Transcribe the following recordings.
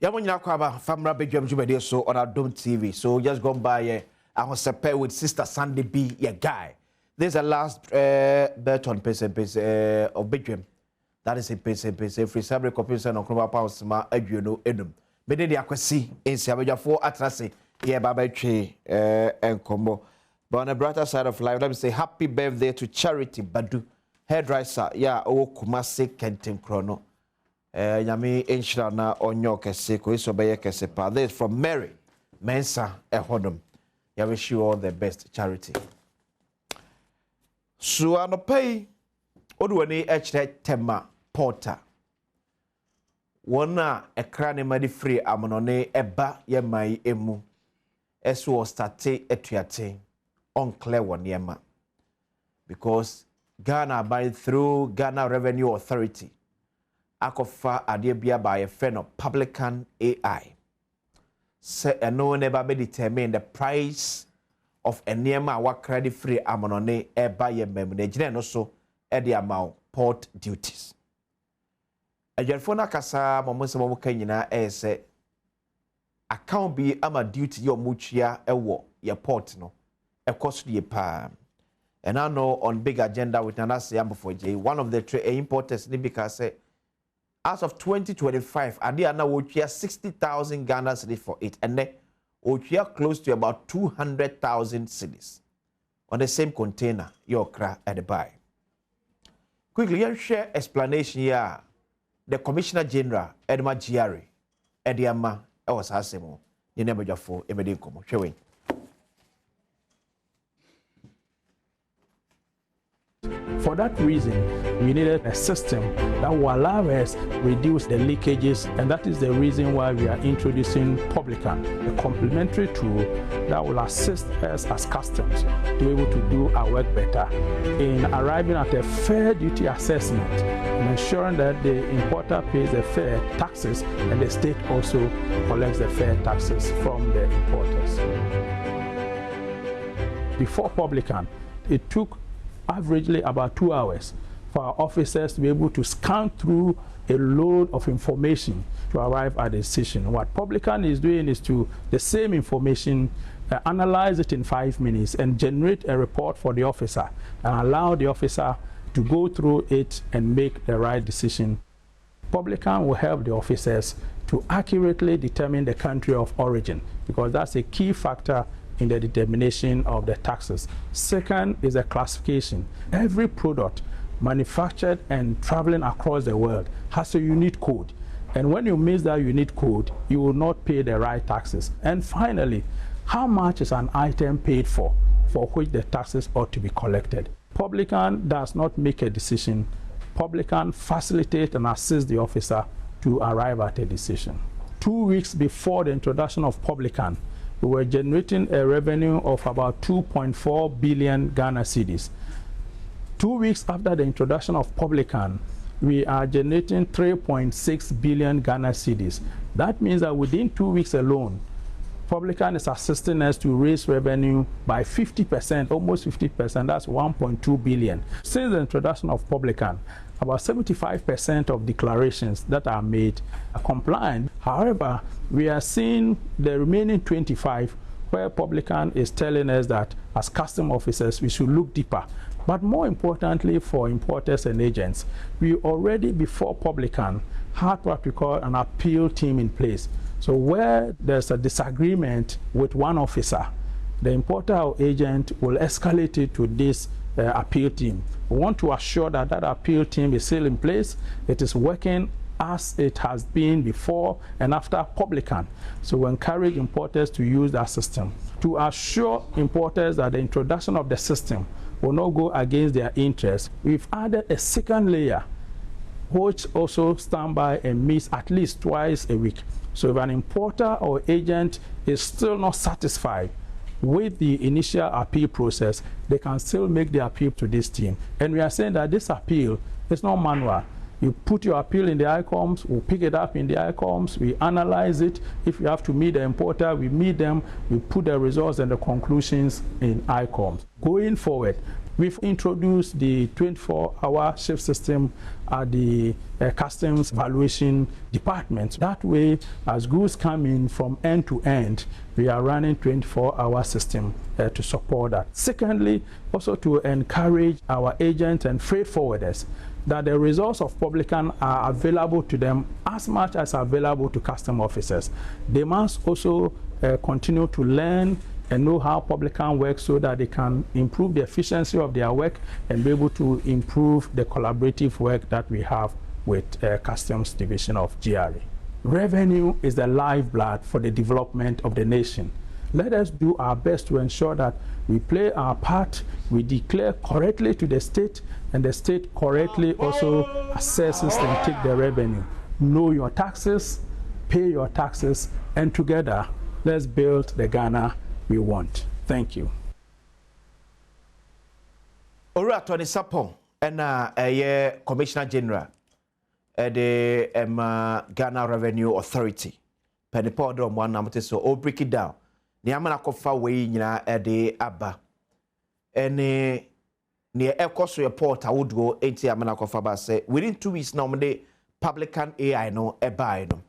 Yamunya Kwaba, Famra Bedroom Jubilee so on Adom TV. So just gone by I was paired with Sister Sandy B, your guy. This is the last bet on Mpensenpensemu of Bedroom. That is a Mpensenpensemu free sabre compensation on Chroma Pounds ma Adriano Enum. Mede de akwasi in Sabaja 4 Atrase, yeah, Baba Tree and Combo. But on the brighter side of life, let me say happy birthday to Charity Badu, hairdresser, yeah, oh Kumasi Kentin Chrono. Yami Inshra na onyo kese ko iso beye kese pa. This is from Mary Mensa Ehodom. I wish you all the best, Charity. So anopay odwani echre tema porter. Wona ekrane madi free amonone eba ye mai emu. Eso starte etuate on clear one yema. Because Ghana by through Ghana Revenue Authority akofa adebia by a friend of Publican AI. Say no never be determine the price of a nearma wa credit free amonone e buy ye memune no so e the amount port duties. A jelfona kasa momonse mo kanyina e say account be ama duty your muchia e wo ye port no e cost ye pa. And I know on big agenda with Nanasi Yambo J, one of the importers Nibika say as of 2025, Adia now would share 60,000 Ghana cedis for it, and then would share close to about 200,000 cedis on the same container, your cra at the buy. Quickly, you share explanation here. The Commissioner General, Edma Giari, Ediama, I was asking you never just for everything come showing. For that reason, we needed a system that will allow us reduce the leakages, and that is the reason why we are introducing Publican, a complementary tool that will assist us as customs to be able to do our work better in arriving at a fair duty assessment and ensuring that the importer pays the fair taxes and the state also collects the fair taxes from the importers. Before Publican, it took averagely about 2 hours for our officers to be able to scan through a load of information to arrive at a decision. What Publican is doing is to the same information, analyze it in 5 minutes and generate a report for the officer and allow the officer to go through it and make the right decision. Publican will help the officers to accurately determine the country of origin, because that's a key factor in the determination of the taxes. Second is a classification. Every product manufactured and traveling across the world has a unique code. And when you miss that unique code, you will not pay the right taxes. And finally, how much is an item paid for which the taxes ought to be collected? Publican does not make a decision. Publican facilitates and assists the officer to arrive at a decision. 2 weeks before the introduction of Publican, we were generating a revenue of about 2.4 billion Ghana cedis. 2 weeks after the introduction of Publican, we are generating 3.6 billion Ghana cedis. That means that within 2 weeks alone, Publican is assisting us to raise revenue by 50%, almost 50%, that's 1.2 billion. Since the introduction of Publican, about 75% of declarations that are made are compliant. However, we are seeing the remaining 25 where Publican is telling us that as custom officers, we should look deeper. But more importantly for importers and agents, we already before Publican had what we call an appeal team in place. So where there's a disagreement with one officer, the importer or agent will escalate it to this appeal team. We want to assure that that appeal team is still in place. It is working as it has been before and after Publican. So we encourage importers to use that system. To assure importers that the introduction of the system will not go against their interests, we've added a second layer which also stand by and meets at least twice a week. So if an importer or agent is still not satisfied with the initial appeal process, they can still make the appeal to this team. And we are saying that this appeal is not manual. You put your appeal in the ICOMs, we'll pick it up in the ICOMs, we analyze it. If you have to meet the importer, we meet them, we put the results and the conclusions in ICOMs. Going forward, We've introduced the 24-hour shift system at the customs valuation department. That way, as goods come in from end to end, we are running 24-hour system to support that. Secondly, also to encourage our agents and freight forwarders that the results of Publican are available to them as much as available to custom officers. They must also continue to learn and know how Publican works so that they can improve the efficiency of their work and be able to improve the collaborative work that we have with Customs Division of GRA. Revenue is the lifeblood for the development of the nation. Let us do our best to ensure that we play our part, we declare correctly to the state, and the state correctly also assesses and take the revenue. Know your taxes, pay your taxes, and together, let's build the Ghana we want. Thank you. Ora Tony Sapon and Commissioner General at the Ghana Revenue Authority. Penipod one number so all break it down. Niamana kofa we nyina at Abba. Any near Ecoso report I would go 80 amana kofa ba say within 2 weeks normally Publican AI no buy no.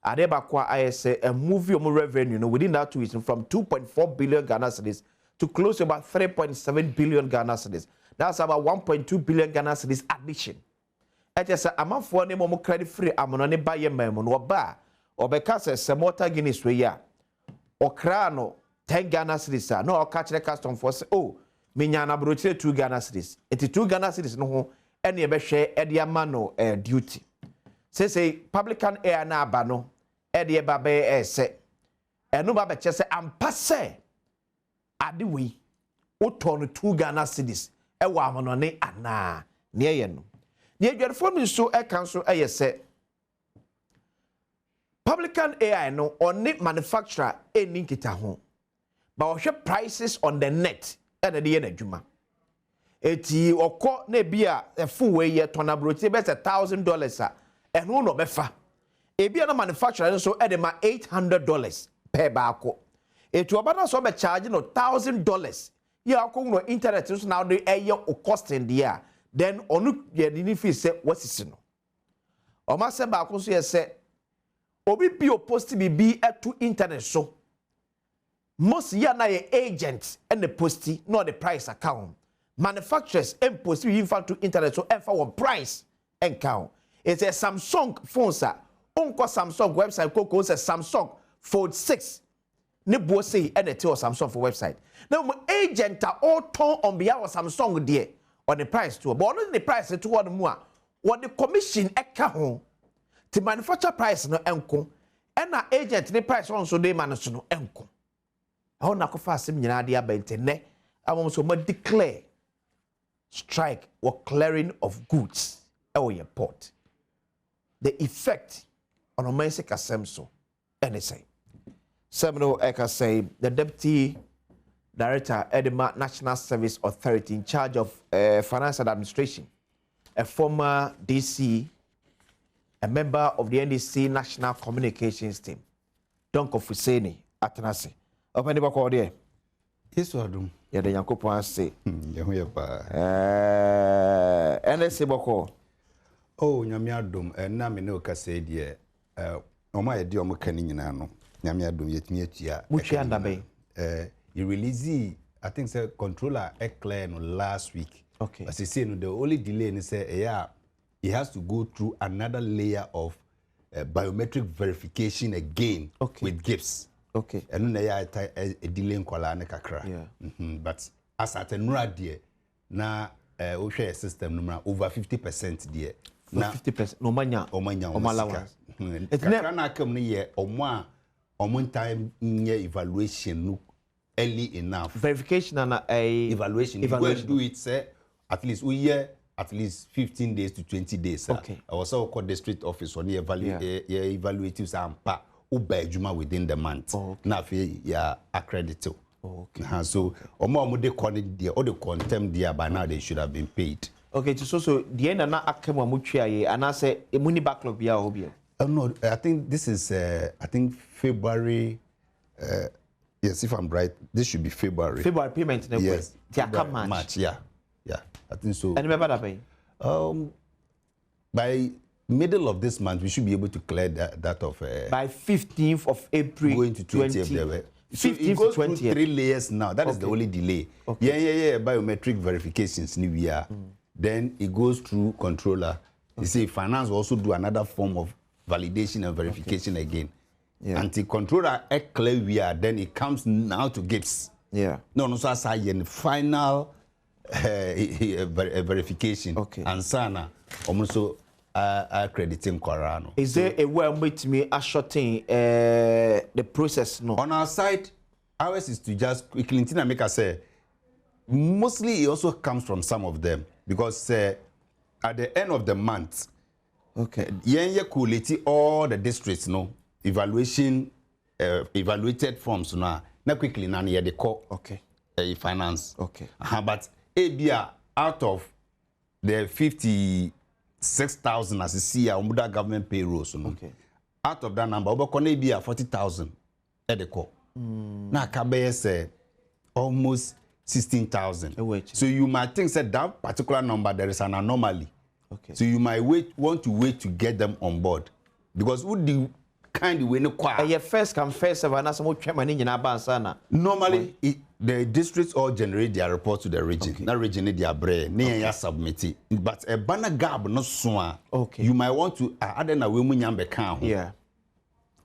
Adebakwa I say a movie on revenue no within that 2 weeks from 2.4 billion Ghana cedis to close to about 3.7 billion Ghana cedis. That's about 1.2 billion Ghana cedis addition. It is a month for any more credit free amonone buy a memo no ba or because a mortar guineas we ya or crano 10 Ghana cedis no or catch the custom for say oh minyana broche 2 Ghana cedis. It is 2 Ghana cedis no any be share ediamano duty. Say Publican air na bano edi babe se enu ba beche se ampa se adewi uton 2 Ghana cedis e wa amonone ana ne ye no ne adwarefo mi so e kan so e se Publican AI no oni manufacturer eni kita ho ba wo hwe prices on the net e na de ye na adwuma eti okọ na bia e fu we ye tonabrochi be $1,000 a enu no befa ebi na manufacturer so e de ma $800 per baako etu obana so be charge no $1,000 ya akọ no internet so now dey eye o costing there then onu ye ni fi se wasisi no o ma se baako so ye se obi bi o post bi etu internet so most ya na ye agent and the posti no the price account manufacturers and post bi infant to internet so and for one price and count. It's a Samsung phone sir. Unko Samsung website koko say Samsung Fold 6. Ne bo say and tell Samsung for website. Now agent are all torn on behalf of Samsung there on the price too. But not the price to one more. What the commission eka ho to manufacture price no enko. And na agent the price on so they manage no enko. I want to fast him nyina dia bente ne. I want so much declare strike or clearing of goods at your port. The effect on Omense Kasemso, anything. Seminole Eka say the Deputy Director at the National Service Authority in charge of finance and administration, a former DC, a member of the NDC National Communications Team, Donko Fuseni Atanase. Open the book all there. Yes, Adom. Yeah, the Yankopo say. NSC Boko. Oh, Nyame Adom, na me no ka say die oma ye di omo kani nyina no. Nyame Adom yetimi atua. Muchi anda be. You release I think say controller clear no last week. Okay. As you say no the only delay ni say he has to go through another layer of biometric verification again with gifts. Okay. And no ya a delay nkola ne kakra. Yeah. But as at enura die na we share system number over 50% there. Na 50% no manya allowance. It's never na come ni ye omo time nye evaluation early enough. Verification and evaluation. You go do it say at least we year at least 15 days to 20 days. Okay. I was also called district office on evaluative sampa ubejuma within the month. Na fe ya accredited. Okay. So omo de connect there or the contempt there by now they should have been paid. Okay, so the end na akema mutua ye and I say a money backlog bia obia. No, I think this is I think February yes, if I'm right, this should be February. February payment yes. February, March, yeah. Yeah, I think so. And remember that pay? By middle of this month, we should be able to clear that of... by 15th of April, going to 20th. So it goes through 3 layers now. That is the only delay. Okay. Yeah. Biometric verifications, we are. Then it goes through controller. You see, finance will also do another form of validation and verification again. Yeah. Until controller clear we are, then it comes now to GIPS. Yeah. No, so as I final verification. Okay. And sana also accrediting Corano. Is there a way with me shortening the process? No. On our side, ours is to just quickly make us say. Mostly, it also comes from some of them because at the end of the month, okay, you collate all the districts, no evaluation, evaluated forms now. Not quickly, now you the call. Okay. Finance. Okay. But ABR out of the 56,000 as you see, our government payrolls. Okay. Out of that number, over ABR 40,000 at the call. Now, Kabe say almost 16,000. So you might think that particular number there is an anomaly. Okay. So you might want to wait to get them on board because would the kind of way no quite. First come first, normally the districts all generate their report to the region. Okay. That region their brain, okay. Submit it. But a banner gap no so. Okay. You might want to add in a woman yambe can. Yeah.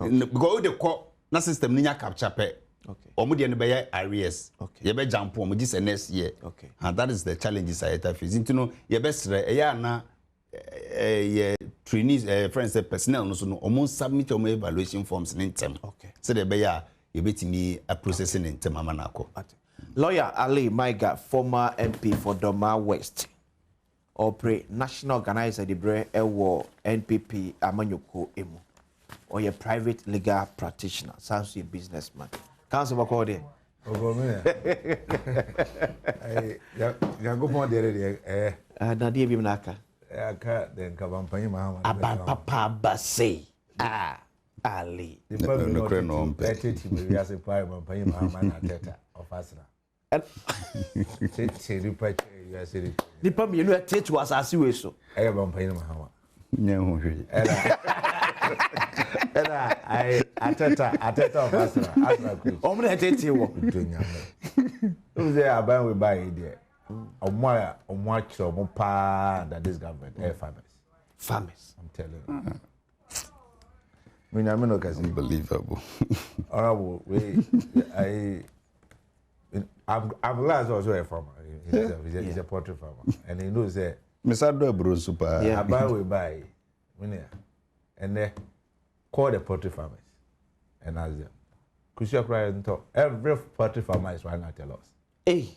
Because the call na system niya capture pe. Okay. Omudi ene be areas. Okay. You be jump on this next year. Okay. And that is the challenges I have faced. You know, you be sre na trainees friends personnel no so no almost submit your evaluation forms in term. Okay. So the be you bet me a processing in term amanako. Lawyer Ali Maiga, former MP for Doma West, Opre national organizer the bre ewo NPP amanyoko emu, or your private legal practitioner, sounds a businessman. Council Bakode. Go for the Nadia Bimnaka. Then Mpensenpensemu. Papa Basse. Ali. The problem no we are supply Mpensenpensemu of Asna. The problem you know take to us as you so. I am Mpensenpensemu. No. Ateta of Asna. Omre tete wo. Who's there about we buy there? That this government farmers. I'm telling you. I'm not unbelievable. Honorable, I'm glad also a farmer. He's a poultry farmer, and he knows that. Mr. Dobro super. Yeah, I buy, and then call the poultry farmers and ask them. Could you cry and talk? Every poultry farmer is running at a loss. Hey.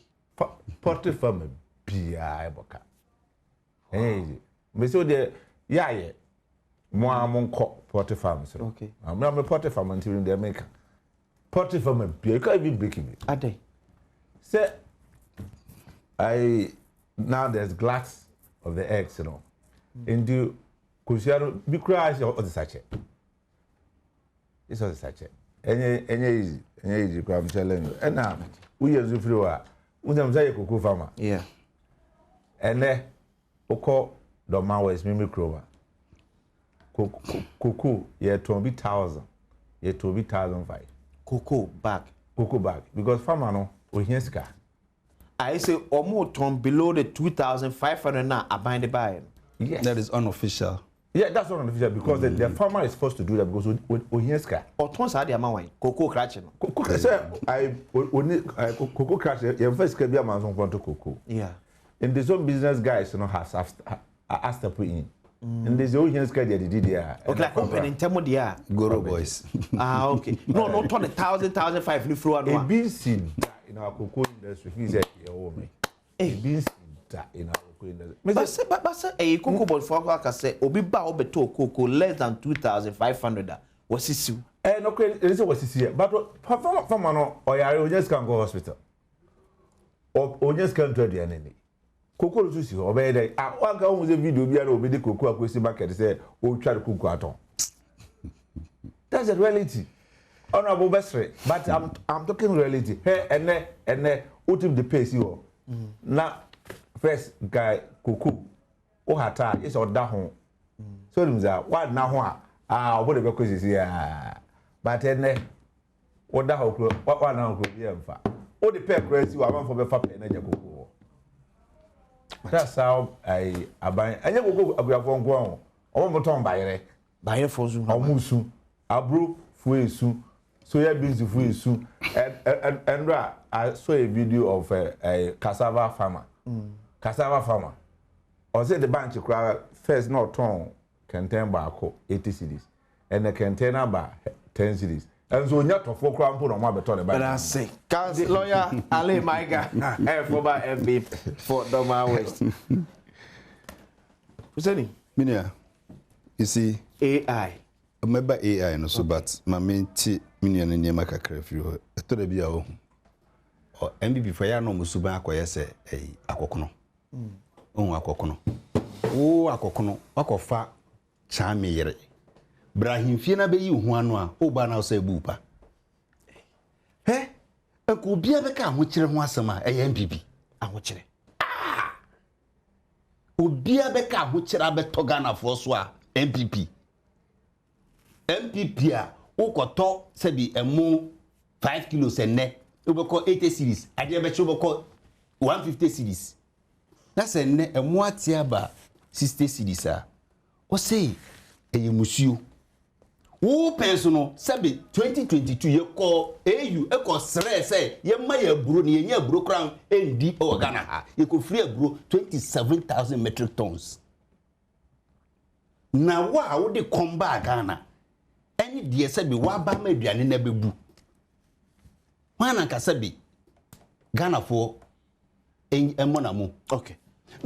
Poultry farmer, P.I. Boka. Hey, me so the more among poultry farmers. Okay. I'm a poultry farmer until they make poultry farmer. You can't even break me. Are they? Say, now there's glass of the eggs, you know. Into Kusiaro, be cries or the sachet. It's all the sachet. Any easy, I'm telling you. And now we are the Cocoa farmer. Yeah. And then, Oko, the Mawes, Mimi Crover. Cocoa, yeah, 20,000. Yeah, 20,005. Cocoa bag. Because farmer no, we hear scar. I say, almost below the 2,500 now, I bind the buy. Yes. That is unofficial. Yeah, that's not unofficial because the farmer is forced to do that because we hear scar. Or tons had their man, cocoa cratching. Cocoa cratching, your first can be a man's on cocoa. Yeah. And the some business guys, you know, has asked to put in. And there's always here scar they did there. Okay, like company in Temodia. Goro boys. Okay. No, 1,000, 1,500 new floor. A bean seed in our cocoa industry. He said, "Oh me." A bean seed in our cocoa industry. But a cocoa board for like I say, Obi ba obeto cocoa less than 2,500. Was it you? Okay, this was this year. But from no, or you just can't go hospital. Or just can't do the enemy. Cocoa to see obey day. I want to use a video be able to cocoa question market say, oh, try to cook at all. That's the reality. Honorable Bestre, but I'm talking reality. Hey, and then ultimate the pace you. Now, first guy kuku o hata is oda ho so nim za wa na ho a obo de be kwesisi ya but ene oda ho kro wa na ho kro bi emfa o de pe kwesi wa manfo be fa pe na kuku that's how I aban anya kuku abuafo nko ho obo moton bayere for Zoom. Amusu, Abro, Fuesu, soya beans Fuesu, and I saw a video of a cassava farmer. Cassava farmer. Or say the bunch of first not ton contain barco 80 cities, and the container bar 10 cities. And so not of 4 crown put on my baton. But I say, lawyer Ali Maiga, former MB for Doma West. Who's any? Minia, you see. AI. Remember AI no so but my main ti minion ne ma kakra fi ho. Eto da bia ho. O MBP for ya no musuba akoye se akokono. Akokono. O akokono akofa cha me yere. Brahim fie na be yi hu anu a o ba na so ebupa. He? Enko bia be ka ho kire ho asema MBP ahokyere. Obia be ka ho kire abeto Ghana for so a MPP a ukoto sebi emu 5 kilos enne ubeko 80 series ade be chobeko 150 series na se enne emu atia ba 60 series a o sei eyemusuo wo penso no sebi 2022 ye ko AU e ko sre se ye ma ya buro ne ye nya buro kran endi o Ghana ha ye ko free buro 27,000 metric tons na wa wo de komba Ghana any die sabi wa ba ma aduane na bebu wana ka sabi Ghana for emonamu. Okay,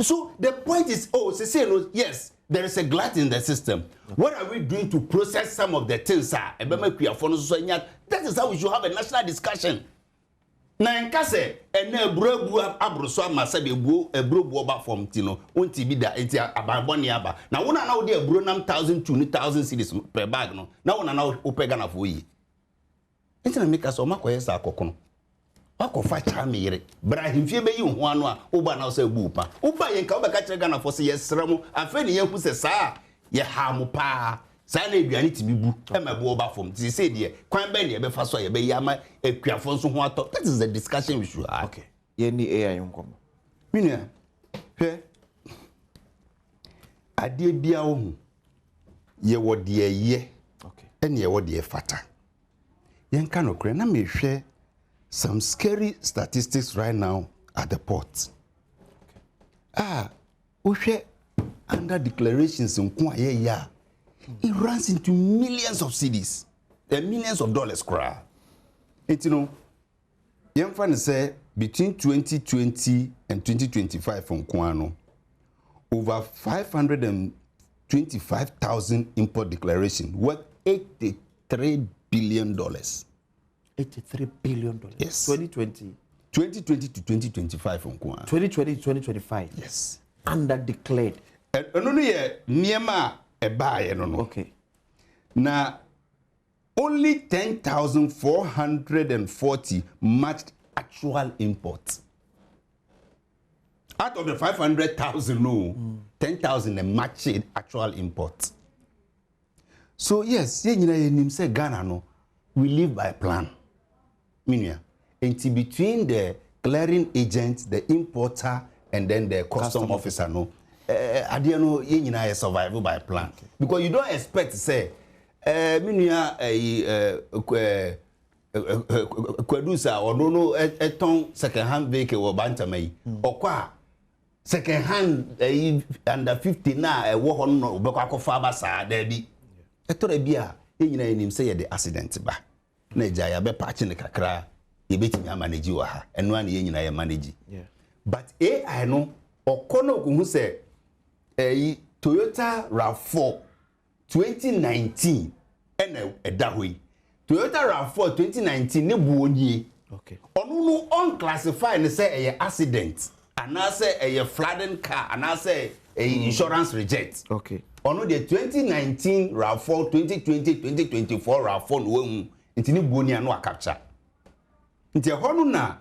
so the point is say no, yes, there is a glut in the system. Okay. What are we doing to process some of the things that is how we should have a national discussion. Na nkase ene ebrobu abroso amasa be ebrobu oba from tino onti bi da enti ababoni aba na wona na wo de ebro nam 1,000 to 2,000 cedis per bag no na wona na wo pe Ghana for yi enti na make so makoye sa akokono akofa cha meyere Brahim fie be yi ho anu a wo ba na so ebu pa wo ba ye nka wo be ka kire Ghana for se yesremu afa ni yanku se saa ye ha mo pa sa na eduane ti bibu e ma bo oba from ti say de kwan be ne e be fa so ye be yama ekuafo nso ho ato. That is the discussion we should have. Okay, ye ni AI nkomo minia he ade bia wo hu ye wo de ye. Okay, ene ye wo de fata yen ka no kre na me hwe some scary statistics right now at the port. We hwe under declarations nko aye ya. It runs into millions of cedis, millions of dollars cry. And you know, young fan say between 2020 and 2025 from Kwano, over 525,000 import declaration worth $83 billion. $83 billion. Yes. 2020 to 2025 from Kwano. 2020 to 2025. Yes. Underdeclared. No, Niema. Okay. Now, only 10,440 matched actual imports. Out of the 500,000, 10,000 matched actual imports. So yes, say Ghana no, we live by plan. Meaning, between the clearing agent, the importer, and then the custom officer no. Adiano ye survival by plan. Okay. Because you don't expect to say minia kwedusa or no eton second hand vehicle or bantamai or kwa second hand under 50 na wo hon no be kwa fa ba sa da bi etore bia ye nyina enim say the accident ba na eja ya be patch ne kakra ye betimi manage wa ha eno an ye nyina ye manage. But AI no okono ko hu say Toyota RAV4 2019 and edahoi Toyota RAV4 2019 ne buonye. Okay. Onu no unclassified ne say a accident and na say a flooding car and na say a insurance reject. Okay. Onu the 2019 RAV4 2020 2024 RAV4 no hu ntini buonye no capture. Nti honu na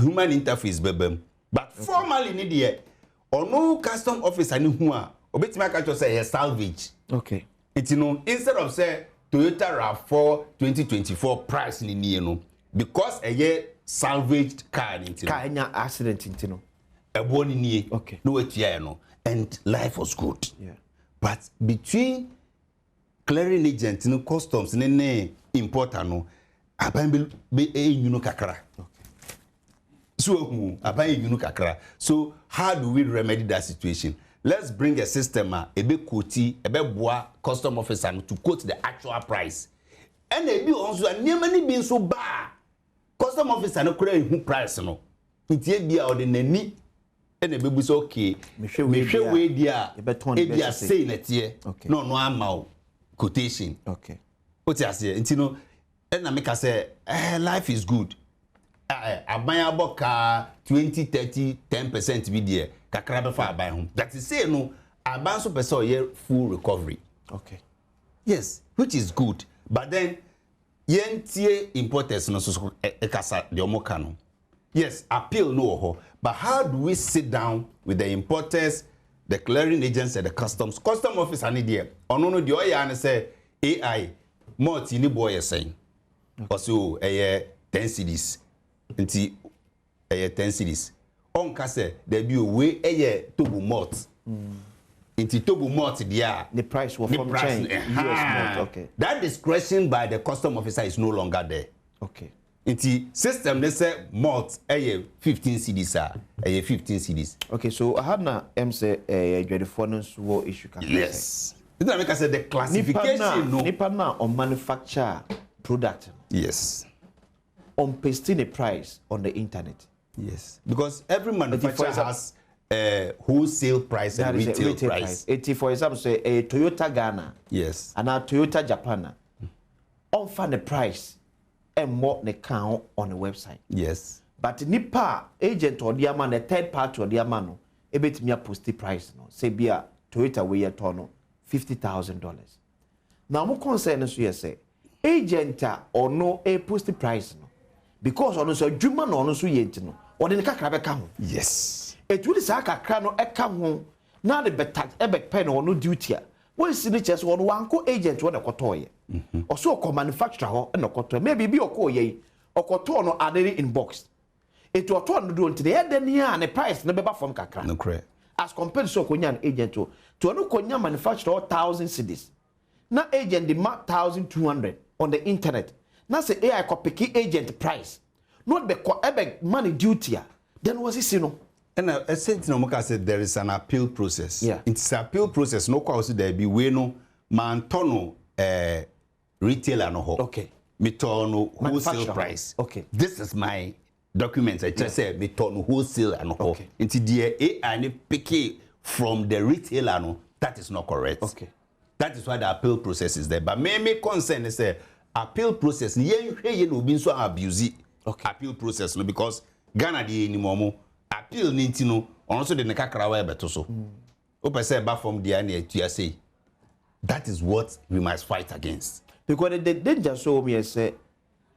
human interface bebem. But but formally ni de or no custom officer ni hu a obetimi aka cho say salvage. Okay. It instead of say Toyota RAV4 2024 price ni nie no because a salvaged car ni car nya accident intino ebo ni nie okay no wetia no and life was good. Yeah. But between clearing agent no customs ne importer no aban be enyuno kakra. Okay. So aban enyuno kakra. So how do we remedy that situation? Let's bring a system ebe quote ebe boa custom officer to quote the actual price. And ebi also niam ni bi so ba custom officer no kura hu price no. Ntie bia o de nani and ebebu so okay. Me hwe we dia ebi a say na tie. No ama quotation. Okay. What you say? Nti no na make say life is good. Aban aboka 20 30 10% bi there. Kakra be for aban home. That is say no aban so person ye full recovery. Okay. Yes, which is good. But then yentie importers no so ekasa de omoka no. Yes, appeal no ho. But how do we sit down with the importers, the clearing agents and the customs office ani there? Ono no de oya na say AI multi ni boy saying. Also 10 cedis. Nti 10 cedis. On kase there be we tobu malt. Into tobu malt there. The price will from change. US malt. Okay. That discretion by the custom officer is no longer there. Okay. Into system they say malt 15 cedis 15 cedis. Okay, so I had na say the finance war issue. Yes. It's not make I say the classification nipa na on manufacture product. Yes. On pasting a price on the internet. Yes, because every manufacturer has a wholesale price and retail price. For example, say a Toyota Ghana. Yes. And a Toyota Japan. On find the price and more the count on the website. Yes. But nipa agent or the man, a third party or the man, a bit me a posted price. No, say be a Toyota way a ton $50,000. Now, more concern is you say agent or no a posted price. No. Because on so juma no so yent no or the kakra beka ho yes it really say kakra no eka ho na the betax e be pen no duty a when signatures on one co agent when okotoye or so ko manufacturer ho na okotoye maybe bi okoye okoto no adere in box it to oto no do until the end near and the price no beba from kakra no correct as compared to so konya an agent to no konya manufacturer 1,000 cedis na agent the 1,200 on the internet. Now say AI copy agent price. Not be money duty. Then was it no? And I said no Moka said there is an appeal process. Yeah. It's an appeal process. No cause there be we no mantono retailer no ho. Okay. Me tono wholesale price. Okay. This is my documents. I just say me tono wholesale and ho. Okay. Into the AI pick from the retailer no. That is not correct. Okay. That is why the appeal process is there. But me concern is appeal process yen no bi so abuse appeal process no because Ghana dey anymore appeal ni ntino on so de ne kakra wa beto so o pese ba from there na etua say that is what we must fight against because the danger so me say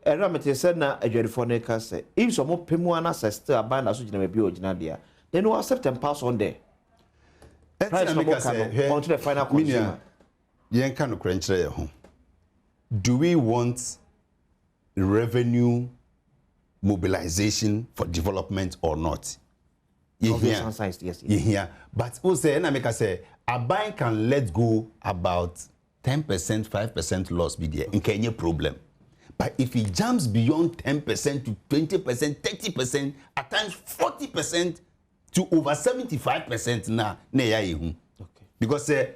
era me say na adwarifo ne ka say if some pemu ana still abanda so gina be original there then we accept and pass on there price no go on to the final consumer yen kan no krenchire ye ho. Do we want revenue mobilization for development or not? Yes. But also, and I make say, a bank can let go about 10%, 5% loss be there in Kenya problem. But if it jumps beyond 10% to 20%, 30%, at times 40% to over 75% now, okay. Because a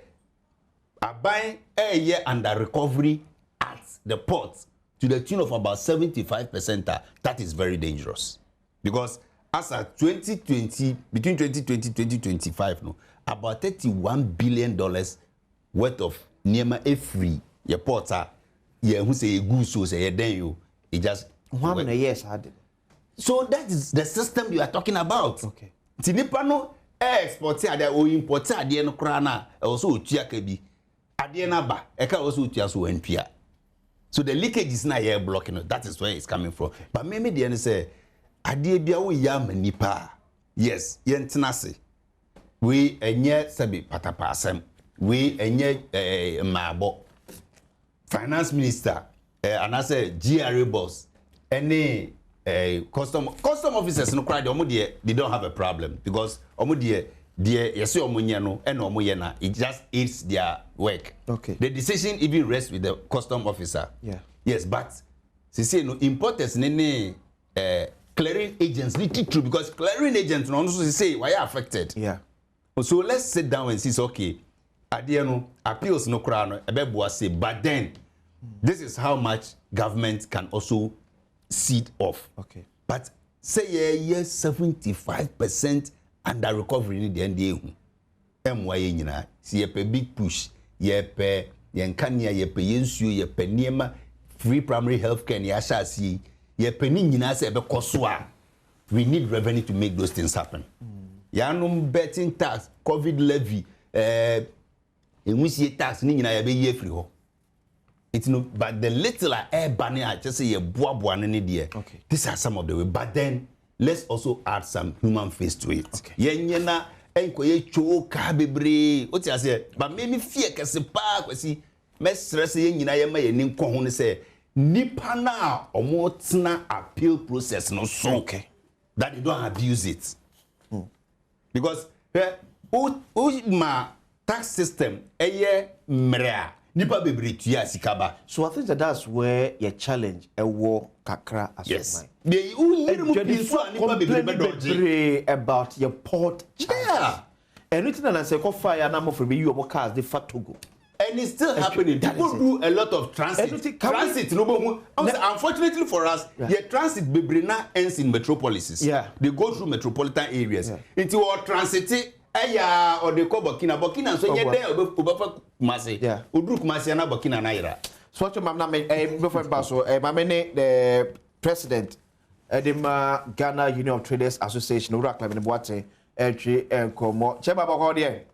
bank a year under recovery at the port to the tune of about 75%, that is very dangerous. Because as at 2020, between 2020 and 2025, no, about $31 billion worth of Niema a free, your porter, who say a goose, so say a den you, it just 1 years had. So that is the system you are talking about. Okay. Tinipano exporter there or importer there no krana also utiakebi. Adiena ba, eka also utia so NPA. So the leakage is not here blocking it. That is where it's coming from. Okay. But maybe the end say, Adie bia wo yam nipa. yes yentenase we enye sabi patapasem we enye maabo finance minister and I say GRA boss any custom officers no cry they don't have a problem because yes no and it just aids their work. Okay. The decision even rests with the custom officer. Yeah. Yes, but see no importers clearing agents need to true because clearing agents no also say why are affected. Yeah. So let's sit down and see okay. Appeals no cry no say but then this is how much government can also cede off. Okay. But say yes 75% under recovery in the NDA. MY nyina see a big push ye pe yenkania ye pe yensuo ye pe niema free primary health care ni asasi ye pe ni nyina se be koso a we need revenue to make those things happen. Yanum betting tax covid levy enwisie tax ni nyina ye be ye free ho. It's no, but the little air banning I just say ye boa any dear. Okay. These are some of the way. But then let's also add some human face to it. Okay. Yenyena enko ye choka bebre. Oti ase but make me fear kese pa kwesi me stress ye nyina ye ma ye ni nko ho ne say nipa na omo tena appeal process no so. Okay. That they don't abuse it. Because ma tax system eye mrea nipa bebre tuya sikaba. So I think that's where your challenge a war kakra as yes. mine. They complain about your port charges. Yeah. Anything that I say call fire number for me you cars they fat to go. And it's still happening. People do a lot of transit. Transit, unfortunately for us, yeah, transit bebrina ends in metropolises. Yeah. They go through metropolitan areas. Yeah. Into our transit, or they call Burkina, so you're there, Kumasi. Yeah. Udru Kumasi and Burkina Naira. So what your mama before Basso, my the president, the Ghana Union of Traders Association, Urak in the Boate, entry and Como. Cheba Bogodier.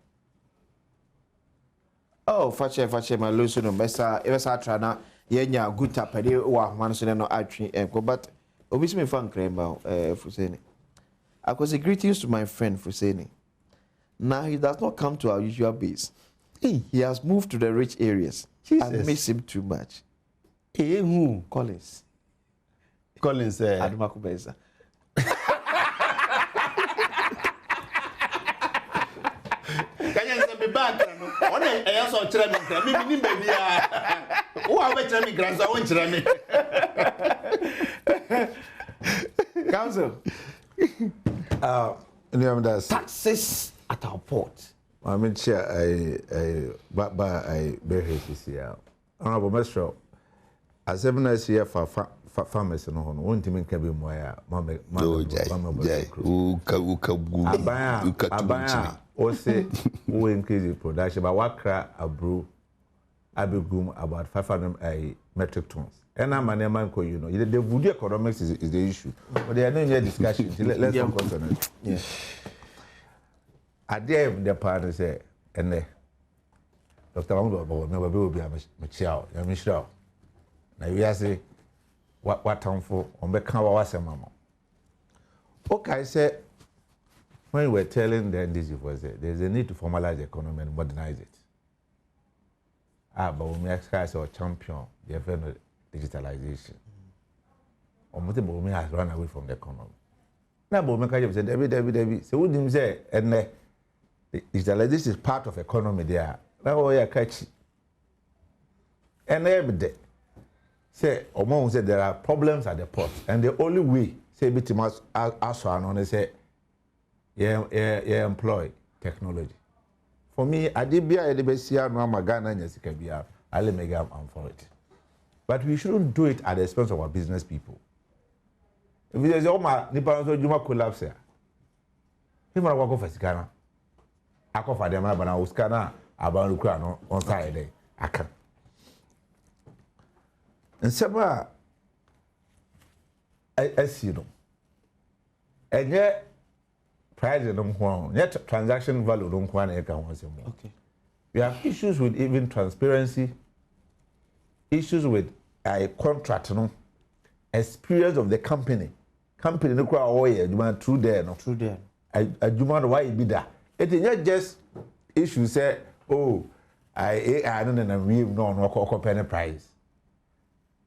Oh, fache my lusuno mesa evesa trana yenya guta pede wa manso no atwi enko but obisi me fan kremba Fuseni. I was a greetings to my friend Fuseni. Now he does not come to our usual base. He has moved to the rich areas. Jesus. I miss him too much. Hey, who? Collins. Collins Adoma Kubeza. Be back. On a also try me baby. Who are we trying grants? I won't try me. Council. Taxes at our port. I mean, I bear his year. Honorable Master, as every nice year for farmers and on, one team can be more. Abaya, or say, we increase the production, but what cry a brew, abigum about 500 metric tons. And I'm an emanco, you know, the wood economics is the issue, but they are no discussion. Let's not concern it. Yeah. I dare the partner say, and Dr. Wambo will be a Michelle, a Michelle. Now you say, what town for on the cover was a mamma. Okay, I said, when we were telling the NDC was there's a need to formalize the economy and modernize it. But we exercise our champion, the event of digitalization. Or has run away from the economy. Now, but we say, David, so wouldn't say, and digitalization is part of economy there. Now we are catchy. And every day, say, Omo said there are problems at the port, and the only way, say, Bitimas Aswan, say, employ technology. For me, I did be a Debesia, no Magana, and Yasikabia, I'll make up for it. But we shouldn't do it at the expense of our business people. If there's Oma, Nippon, Juma collapse here. If I walk for Sikana, I call for them, but I was Kana, about Lucano on Saturday. I can. And Saba, as you know, and yet, price don't want, yet transaction value don't want to account once more. Okay. We have issues with even transparency, issues with a contract, you know, experience of the company. Company no crowd all year, you want through there, no. Through there. adwuma no why be that it is just issue say oh I don't know we no compare the price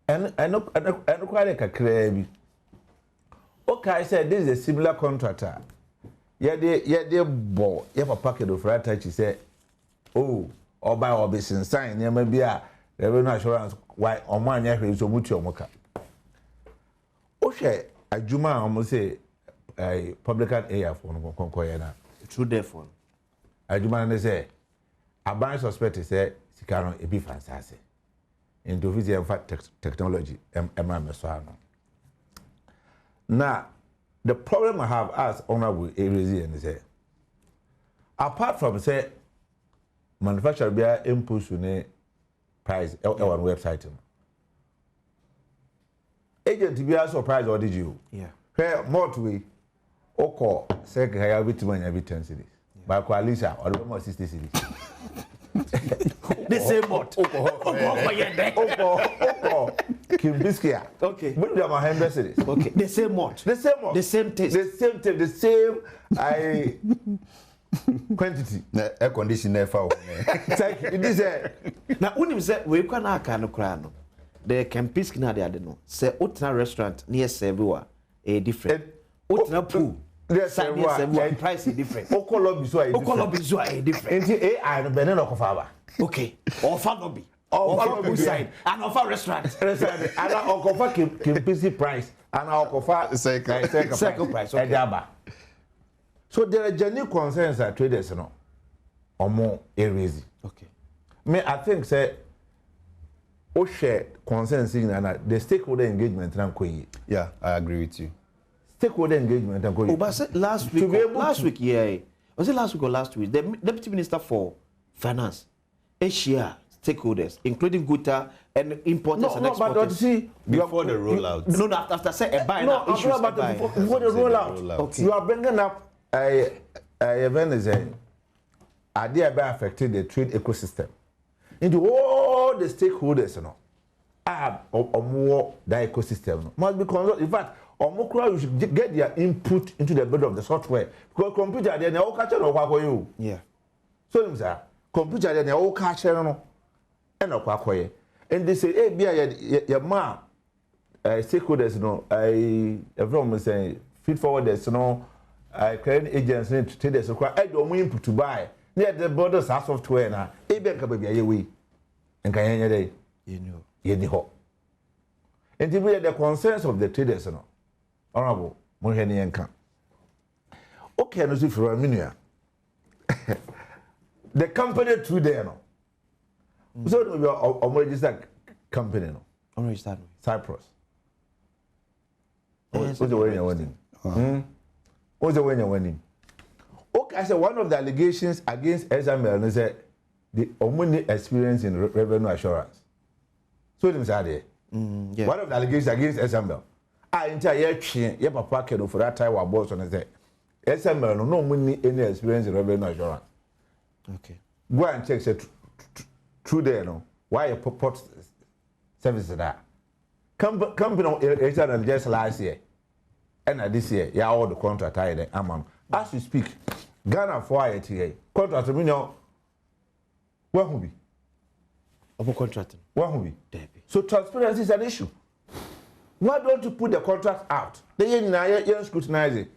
and quite like a crabby. Okay, I said this is a similar contractor. Yeah, they bought. You have a packet of rat touch. He said, oh, or buy or be sign. There may be a revenue assurance. Why on one year is so much your mocha. Okay, a Juma almost say a publican air phone concoyana. True therefore. A Juma say a bank suspect say Sicano a be fantastic. Into physical technology, Emma Mesano. Now, the problem I have as honorable areas and say, apart from say, manufacturer be inputs in price on website. Agent be a surprise or did you? Yeah. Hey, more to we, Oko, say, I have it when every 10 cities. By Coalition or the 60 cities. The same mod. Kimbiskia. Okay. But they are 100 cities. Okay. The same mod. The same mod. The same taste. The same taste. The same quantity. Air conditioner for. Thank you. It is a. Now, when you say we can have kind of crown, the Kempiski na they no. Say Utna restaurant near Seviwa a different. Utna pool. Yes, price is different. Okolobi so is different. Enti AI no bene no kofa. Okay. Offer lobby. Offer side and offer restaurant. Restaurant. And okofa Kempisi price and okofa second price. Okay. So there are genuine concerns that traders no omo areas. Okay. Me I think say o share concerns in the stakeholder engagement na koyi. Yeah, I agree with you. Stakeholder engagement and going. Oh, but last week, yeah. Was it last week or last week? The Deputy Minister for Finance, Asia stakeholders, including Guta and importers and exporters. No, but see, before the rollout. No, after say a buy. No, I'm not about before the rollout. Okay. You are bringing up a event is a idea about affecting the trade ecosystem. Into all the stakeholders, you know, or more the ecosystem must be consulted. In fact, you should get their input into the bed of the software because computer they all catch no kwa you. Yeah. So them say computer they all catch no and no kwa and they say eh bia ya ma stakeholders no everyone say feed forwarders no create agents need to traders kwa e do mo input to buy near the borders software na e be nka ba bia ye we nka yen dey you know ho and the concerns of the traders no honorable moheni enka okay no so for minua the company through there no so we are registered company no registered Cyprus what's the way you're winning what's the way you're winning okay I said one of the allegations against SML is that the only experience in revenue assurance so them say there yeah. One of the allegations against SML entire ye papa kedo for that time wa boss on say SML no money any experience in revenue assurance. Okay. Go and check say through there no why port service that company just last year and this year yeah all the contract I there am as you speak Ghana for ITA contract me no where who be of contracting where who be so transparency is an issue. Why don't you put the contract out? They you scrutinize it.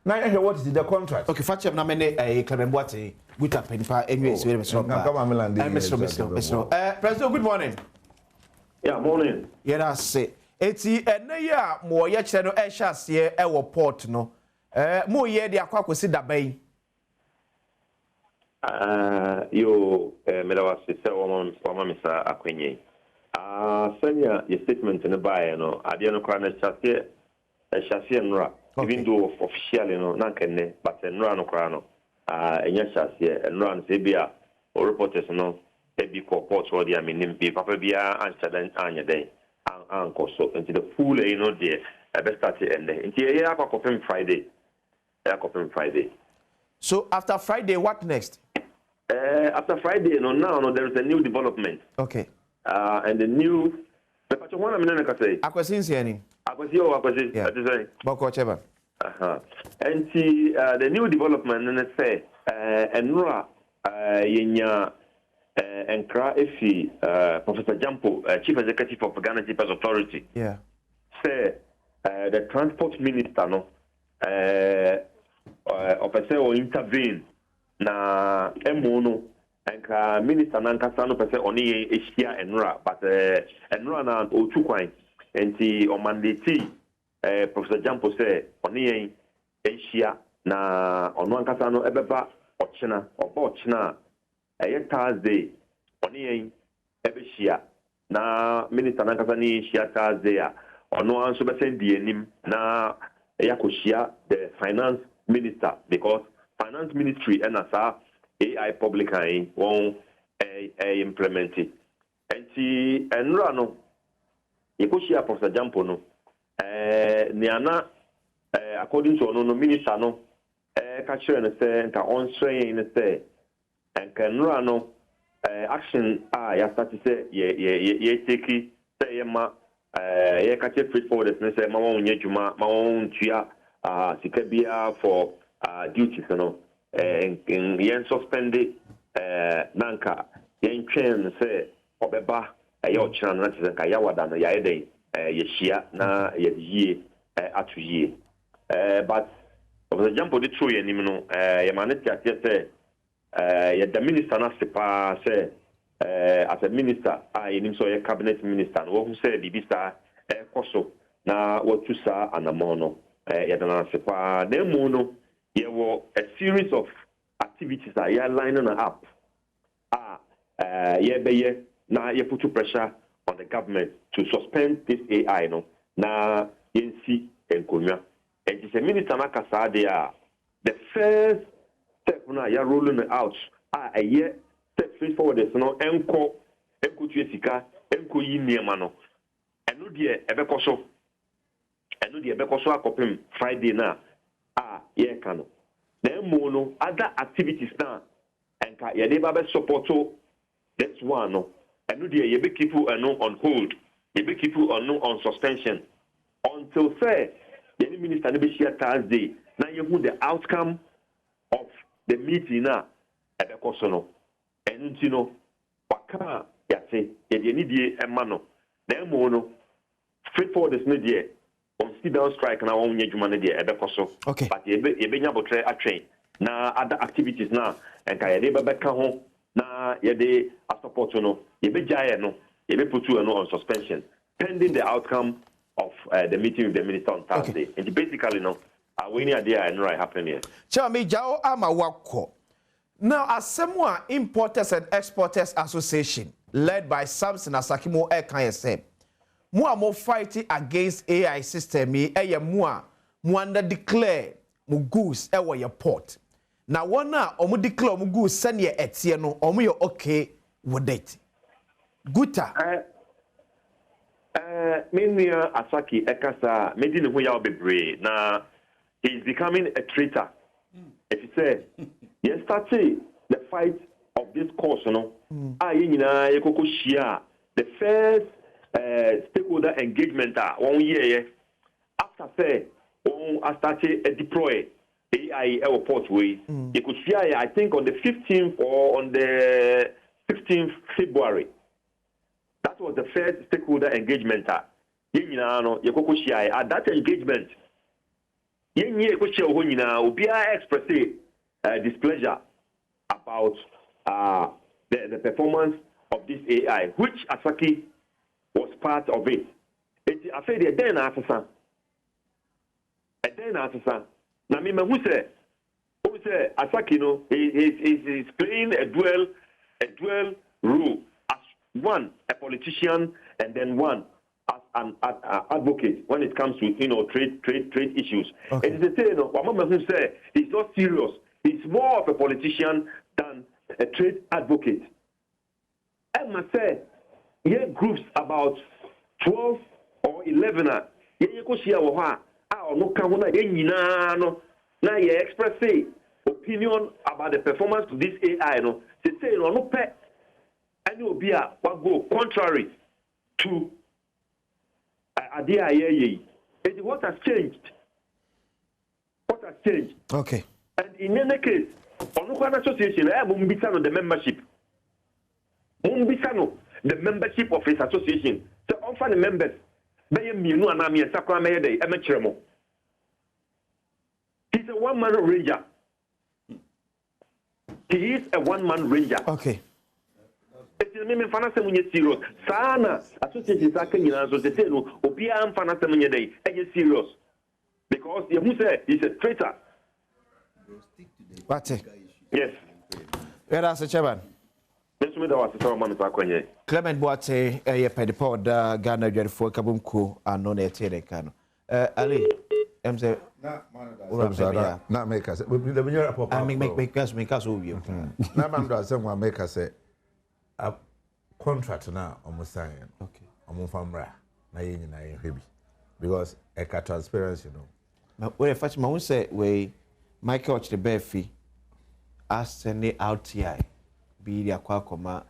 Now you hear what is the contract? Okay, Fatchem na mene Clememboate, good up penpa anyway it's very Mr. President, good morning. Yeah, morning. Yeah, that's it. Eti ene ya mo ye kire no e hyase e wo port no. Mo ye de akwa kwesi dabai. Yo medawasi se wo misa akwenye. Sanya your statement in the buy, no, I didn't cry a chassis and ra, even though officially no, nankene, but a run crano, and yes, chassis and run Zabia or reporters no, maybe corporate or the I mean, Papa Bia answered an anya day, uncle so into the pool, dear, I best start it and into a year of Friday. So after Friday, what next? After Friday, now there is a new development. Okay. And the new. Akwasi nsiani. Akwasi. Yeah. Boko cheba. And see, the new development, and say, and Nora, Yenya, and Kra Efi, Professor Jampo, Chief Executive of Ghana People's Authority. Yeah. Say, the Transport Minister, no, or intervene, na emono, and Minister Nankasano, per se, only Asia and Nora, but Nora na Otukwain, and see, on Monday. Professor Jampo say oni Asia na ono ankasa no ebeba ochina Thursday oni ebehia na minister nankasa ni Asia Thursday a ono anso be send die nim na yakohia the finance minister because finance ministry and asa AI Publican won implement it enti enra no yakohia Professor Jampo no Niana, according to no minister, no, catcher and say, and on strain and say, and can run action. I start to say, ye take it, say, ma, ye catch it free for the say, my own yejuma, my own chia, sikabia for duties, you know, and yen suspended, nanka, yen train say, obeba, a yaw chan, and kayawadan, a yade. Yeshia na ye atu ye but of the jump of the true yenimno yamaneti atiese the minister na sepa say as a minister yenim so ye cabinet minister no who say bibisa koso na watusa anamono yadana sepa na mu no ye wo a series of activities are ye lining up ye beye na ye put pressure on the government to suspend this AI, no, na NC and Konya. And it's a minister nakasa there. The first step now you're rolling it out. A year step forward is no enko tuesika enko yiniemano. And no dear ebekoso. And no dear ebekoso akopim Friday na. Yeah kano. Then mono other activities now. And ka yede babe supporto. That's one no. And no, you be people on hold. You be people on suspension until say the minister will be here Thursday. Now you put the outcome of the meeting now at the Kosono. And you know, waka ya say you need the mano. Then mono straightforward is not there. On sit down strike now on your human at the Koso. Okay. But you be able to train. Now other activities now and can you back home. Na yede a support no yebe jaye no yebe put you on suspension pending the outcome of the meeting with the minister on Thursday. Okay. And basically no we need idea and right happening here. Chami jao ama wako. Now Asemwa Importers and Exporters Association led by Samson Asakimo Ekanyese. Mua mo fighting against AI system eye mua muanda declare mu goods ewa your port. Na wana omu declare omu goods send ye etie no omu yo okay with it. Guta. Menia Asaki Ekasa made in ya bebre na he's becoming a traitor. If you say yesterday the fight of this course, you know, the first stakeholder engagement 1 year after say I started a deploy AI airport way. You could see I think on the 15th or on the 16th February. That was the first stakeholder engagement. At that engagement, expressed displeasure about the performance of this AI, which Asaki was part of it. I said, who said Asaki, no, is playing a dual role as one, a politician, and then one as an advocate when it comes to trade issues. Okay. And they say, who said he's not serious. He's more of a politician than a trade advocate. I must say, here groups about 12 or 11 now you express opinion about the performance of this AI. No, they say no pay, and will be go contrary to idea. What has changed? has changed. Okay. And in any case, Onukwana Association, I have Mumbisano, the membership. Mumbisano, the membership of his association. So, offer the members, they me no anami and Sakramaya Day, Amatremo. He's a one-man ranger. He is a one-man ranger. Okay. Serious. Sana association Obia Fanasemunya Day, serious. Because you say he's a traitor. What's it? Yes. Where are the chairman? Clement Boate, a pedipod, Ghana, Jerry Kabumku, and non Eterekano. Ali, MC. Not make us. Make us over you. Now, someone make us say a contract now almost sign. Okay. I'm from Ra. Na heavy because a transparency, you know. But when I fetch my own say, we Michael watch the bare fee, ask any RTI, be the Aquacoma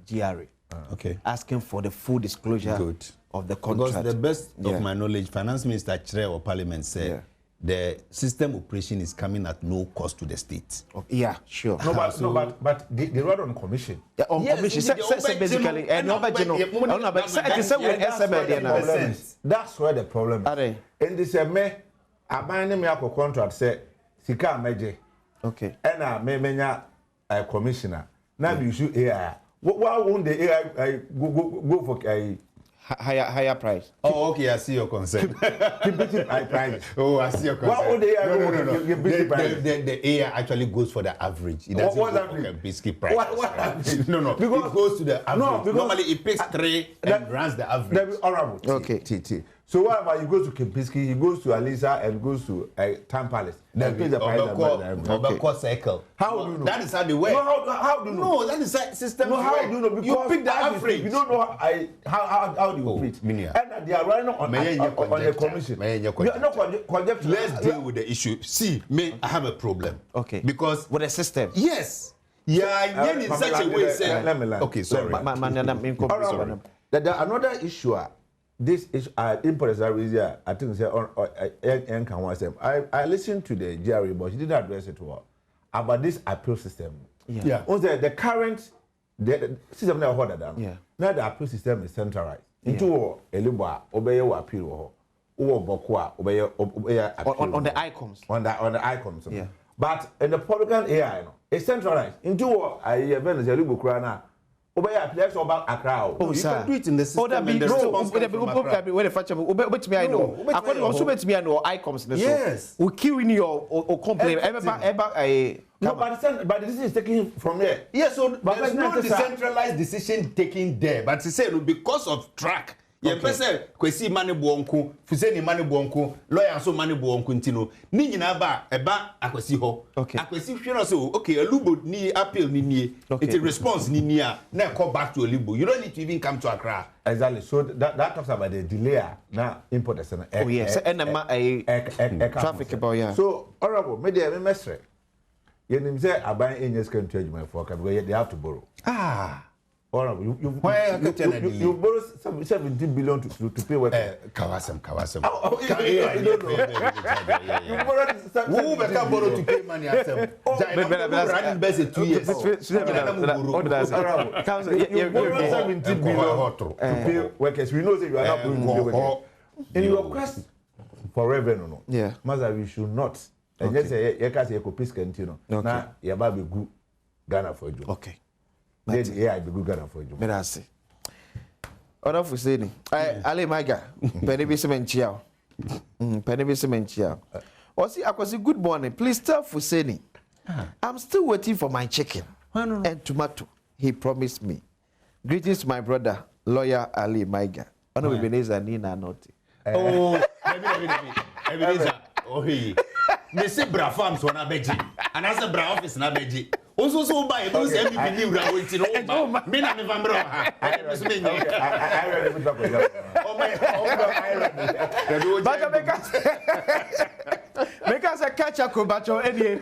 GRA. Okay. Asking for the full disclosure of the contract. Because the best of my knowledge, Finance Minister Chere or Parliament said the system operation is coming at no cost to the state. Yeah, sure. But they run on commission. Yeah, on commission. Basically, and that's where the problem is. And they say, me, I buy me a contract, say, Sika Meje. Okay. And I may a commissioner. Now you should AI. Why won't the AI go for a higher price? Oh, okay, I see your concern. Price. Oh, I see your concern. Why would the AI the AI actually goes for the average. It doesn't go for a biscuit price. What No, because it goes to the average. No, because normally it picks 3 and runs the average. Honorable. Okay. So whenever you go to Kempinski, he goes to Alisa and goes to Town Palace. They pay the price. Cycle. How do you know? That is how they work. No, how do you know? No, that is how system. No, how do you know? Because you pick the average. You don't know how do you pick? And they are running on the commission. Let's deal with the issue. See, I have a problem. Okay. Because with the system. Yes. Yeah, in such a way. Let me learn. Okay, sorry. Another issue. This is importers are easier. I think I listened to the GRA, but she didn't address it well about this appeal system. Yeah. The current system now harder than. Yeah. Now the appeal system is centralized. Into Eliba obey appeal or Bokwa obey on the icons. On the icons. Yeah. But in the Publican AI, it's centralized. Into a event is a little crana. Let's go back Accra. Oh, you can do it in the system. According to icons. Yes. We kill in your complaint. No, but this is taken from there. Yes, so but there's no decentralized decision taken there. But to say because of track. Yen pese kwesi mane buonku, fuseni mane buonku, lawyer so mane buonku ntino. Ni nyina ba eba akwesi ho. Akwesi hwe so okay, Alubo ni appeal ni it's a response ni a na call back to Alubo. You don't need to even come to Accra. Exactly. So that talks about the delay now importers and oh yes, and traffic about yeah. So honorable, media mestre. Yenim say aban enyes kan to adwuma for because they have to borrow. Honorable, you borrow 17 billion to pay what? Kawasam. You borrowed who can borrow to pay money asem? Running best 2 years. You borrow 17 billion to pay workers. We know that you are not going to pay workers. In your quest for revenue, yeah, Master, we should not. And just say, you can't say, you can now, you have a good Ghana for you. Okay. Yeah, I be good Ghana for you. But I say, order for saying, Ali Maga, Penny Bissementia. Penny Bissementia. Or see, I was a good morning. Please tell Fuseni. I'm still waiting for my chicken and tomato. He promised me. Greetings to my brother, lawyer Ali Maiga. Ono Ebenezer Nina Noti. Oh, Ebenezer. Oh, he. Me say bra farms wana beji. And I say bra office na beji. Also so buy e say me believe ra waiting over. Me na me van bra ha. I ready to talk with you. Oh my, make us a catch up bacho any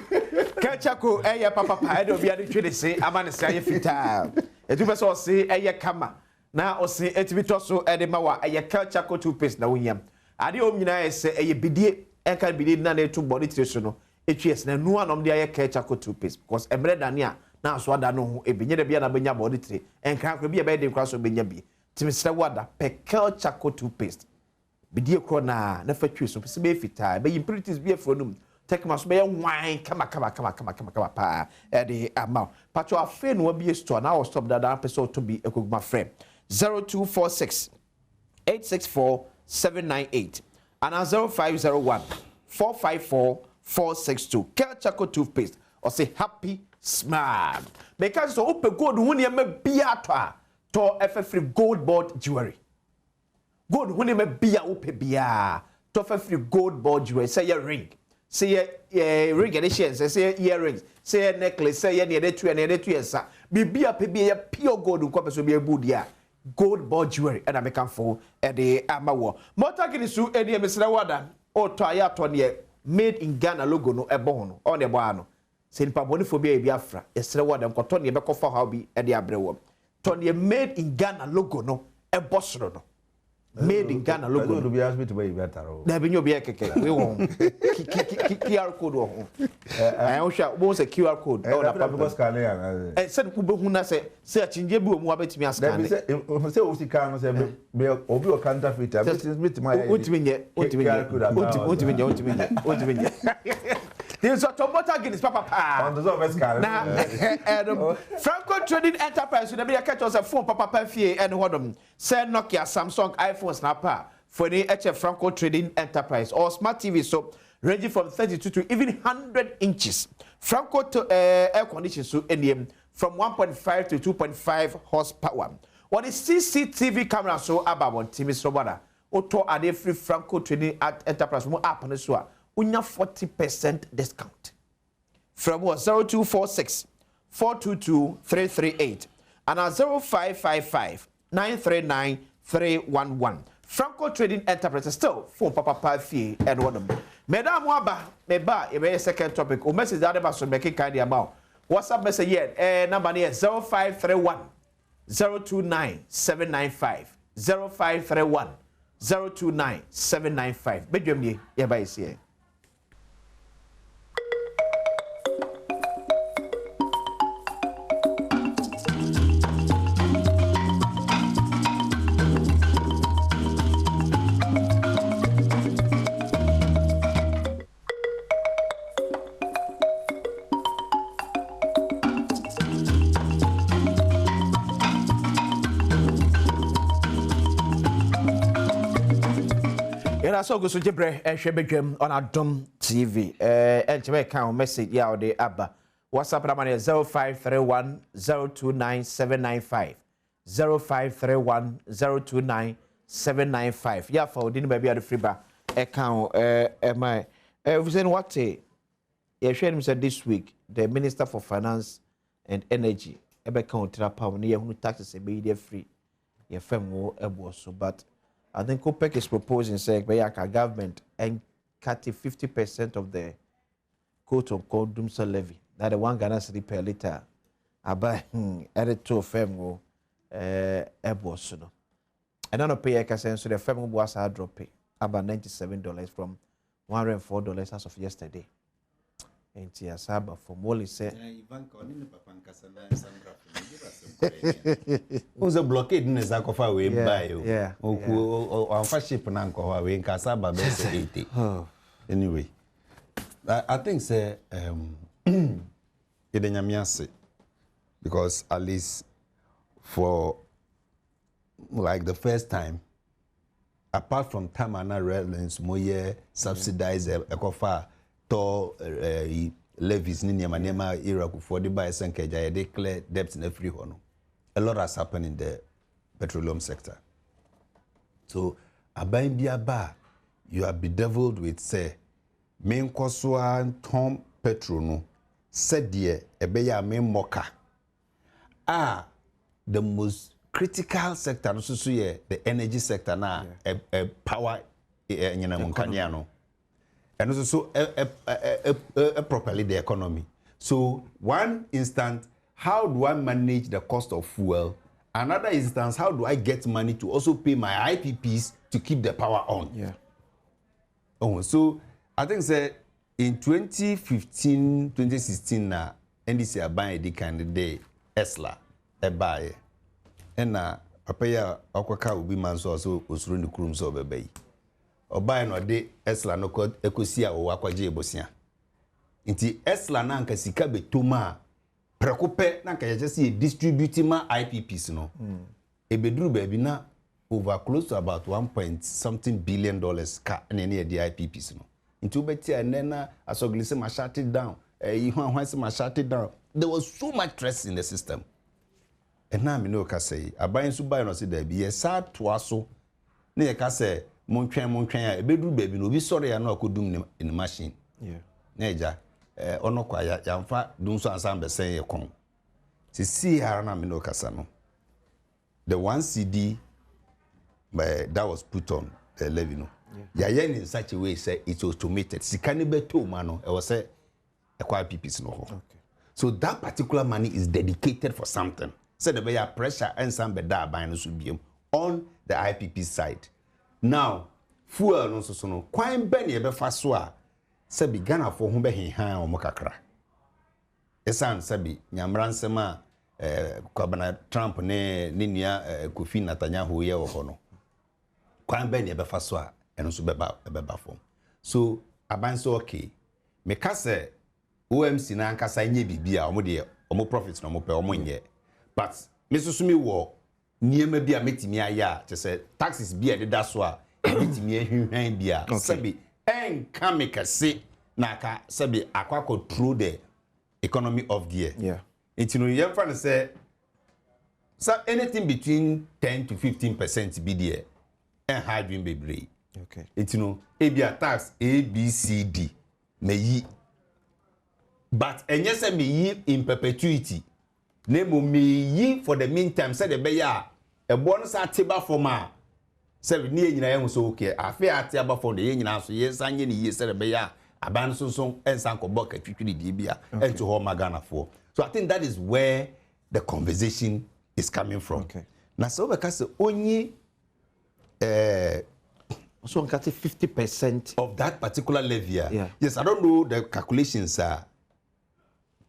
catch up eh papa I don't be able to say amane say fita. E do be so say eh kama. Na o say etimi to so e de ma wa eh catch up toothpaste na wonyam. Ade o nyina e say eh bidie and can be need na to body tissue no HES na no anom dey care charcoal toothpaste because emre dania na so ada no ho ebenye de bia na benya body tissue and kan kwa bia be de kwa so benya bi timisra wada pekel charcoal toothpaste bidie kro na fa twi so se be fita be impurities bi afro num take my so be wine kama pa e de amount patcho afa no bi store na stop that person to be ekoguma frame 0246 864 798 and 0501 454 462 Kel Charcoal toothpaste or say happy smile because so open gold when you make beer to free gold board jewelry gold when you make beer open beer to free gold board jewelry say your ring say ring edition say earrings say necklace say near the two yes be beer pure gold ko so be able dia gold board jewelry and I make for the amawo motagini su eni emesra wada o to aya to ne made in Ghana logo no ebo no on the boa no se nipa boni fo bi afra esre wada nkoto ne be kofa ha bi e de abrewo to ne made in Ghana logo no ebo soro no made in Ghana logo no be ask me to buy better na be nyo bi keke we won QR code wo eh o sha wo se QR code o na public scan ya se ku be hu na se achinje bi o mu abetimi ascan se o si kan no se be obi o counterfeit bit my ultimate There's a tomato Guinness papa on the office car na Franco Trading Enterprise we be catch us a phone papa fie and hodom say Nokia Samsung iPhone snapper for the Franco Trading Enterprise or smart TV so ranging from 32 to even 100 inches Franco air condition so NM from 1.5 to 2.5 horsepower what is CCTV camera so about TV so bada auto ade free Franco Trading Enterprise mo app no so unya 40% discount from 0246 422 338 and 0555 939 311 Franco Trading Enterprise still phone papa fee and one of them madam waba meba e second topic o message that about so make kind about WhatsApp message here number here 0531 029 795 0531 029 795 bedwam ni ye ba isi here so go so jebre ehwe bedwam on Adom TV enchebe kan message ya o de aba WhatsApp number 0531 029 795 0531 029 795 ya for odin ba bia de free ba kan my we say what you share him said this week the Minister for Finance and Energy ebe kan trapa no ye hunu taxes e be free ye fam wo ebo so but I think OPEC is proposing saying that government and cut 50% of the quote-unquote doomsday levy. That the 1 Ghana cedi per liter. Aba added to a firm airboss. And then pay a so the firm was a drop pay about $97 from $104 as of yesterday. And Tiasaba for Molly said, who's a blockade in the Zakofa way by you? Yeah. On first ship and uncle, we in Casaba, 80. Anyway, I think, say, because at least for like the first time, apart from Tamana Railings, Moye subsidized a cofa. To levies ni nema era for the buy senkeja declare debts in every one. A lot has happened in the petroleum sector. So abain biaba you are bedeviled with say main kwaswa tom petrol no said ye ebeya main moka the most critical sector no so ye the energy sector na power nyina munkania no. And also properly the economy. So one instance, how do I manage the cost of fuel? Another instance, how do I get money to also pay my IPPs to keep the power on? Yeah. Oh, so I think say in 2015, 2016 na NDC aban edi candidate Esla ebaye. Ena papa ya akwaka obi man so osuro ni kurum so bebai. Obaye no de Esla no ekosi a wo akwaje ebosia. Nti Esla na anka sika betoma prekope na anka yeje se distribute ma IPPs no. Ebeduru baby na over close to about 1.something billion ka na any the IPPs no. Nti ubeti anena asoglise ma shut it down. Ihwan ma shut it down. There was so much stress in the system. And now me no ka say aban su buy no say there be sa to aso na ye ka say montwen a ebeduru baby no bi sorry ya na akodum in machine. Yeah. Na eja ono kwa ya mfa dum so ansan be sen ye kon. See her na me no kasa no. The one CD that was put on the levy no. Yeah, in such a way say it's automated. Sikani beto mano e was say ekwa PPs no. Okay. So that particular money is dedicated for something. So the way pressure and some beda ban no should be on the IPP side. Now, fuel no so no kwan ben ye be fa so a se bi Ghana for ho be henhan o mokakra. Esan se bi nyamran sema Kwabana Trump ne nua Kofi Netanyahu ye wo no. Kwan ben ye be fa so a eno so beba form. So aban so okay. Me ka se OMC na ankasa nye bibia omo de omo profits no mo pe omo nye. But me susumi wo niema bia metimi aya te se taxes bia de da so a metimi ahwehwan bia sebi enka me kase na ka sebi akwa control the economy of the year. Yeah. It's no yem fan say so anything between 10 to 15% be there and hard dream bebre. Okay. It's no ebia tax A B C D me yi. But enye se me yi in perpetuity. Nemo me yi for the meantime say the beya e bonus atiba for ma say we ni nyina ehun so okay afi atiba for the nyina so yes anye ni yi say the beya aban so ensan ko boka twitwiri di bia ento ho magana for. So I think that is where the conversation is coming from. Okay. Na so we can say only so on 50% of that particular levy. Yeah. Yes, I don't know the calculations are